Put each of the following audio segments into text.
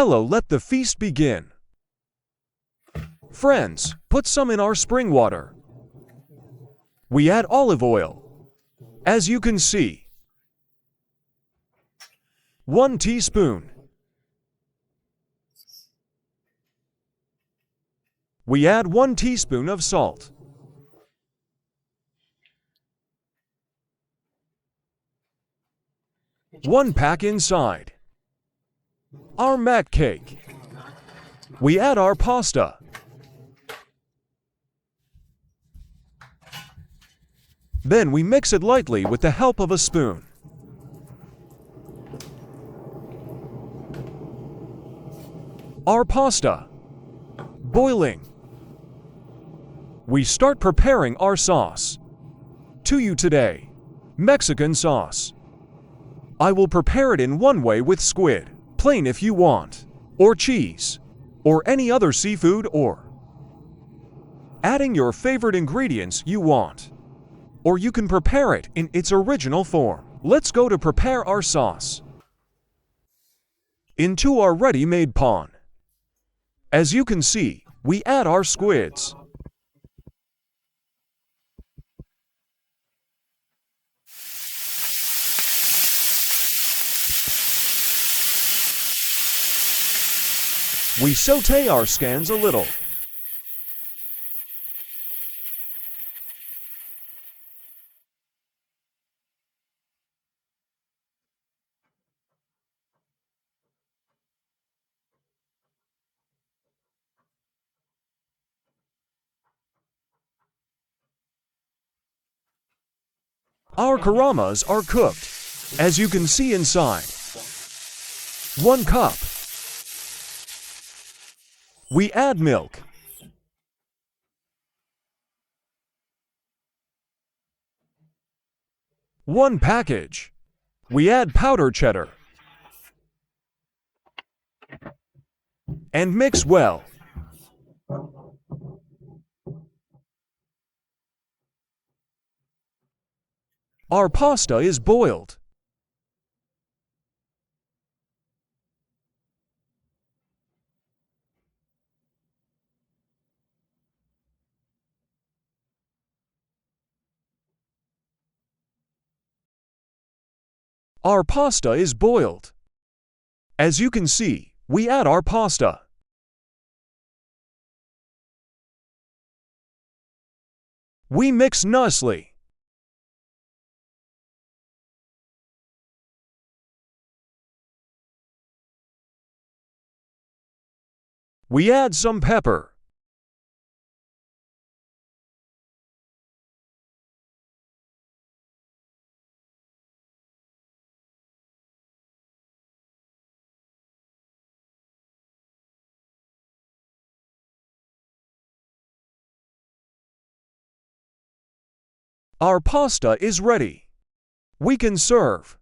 Hello, let the feast begin. Friends, put some in our spring water. We add olive oil. As you can see, 1 teaspoon. We add 1 teaspoon of salt. One pack inside. Our mat cake. We add our pasta. Then we mix it lightly with the help of a spoon. Our pasta. Boiling. We start preparing our sauce. To you today, Mexican sauce. I will prepare it in one way with squid, plain if you want, or cheese, or any other seafood, or adding your favorite ingredients you want. Or you can prepare it in its original form. Let's go to prepare our sauce. Into our ready-made pan. As you can see, we add our squids. We sauté our scans a little. Our karamas are cooked, as you can see inside. 1 cup. We add milk. One package. We add powdered cheddar. And mix well. Our pasta is boiled. Our pasta is boiled. As you can see, we add our pasta. We mix nicely. We add some pepper. Our pasta is ready. We can serve.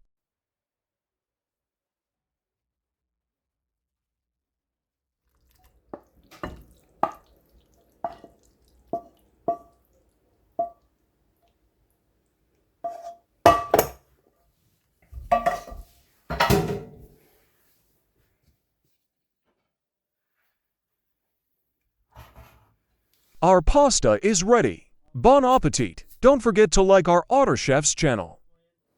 Our pasta is ready. Bon Appétit! Don't forget to like our Otter Chef's channel.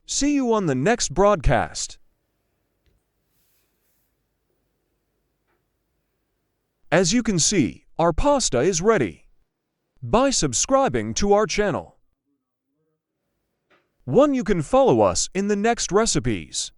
See you on the next broadcast. As you can see, our pasta is ready. By subscribing to our channel. You can follow us in the next recipes.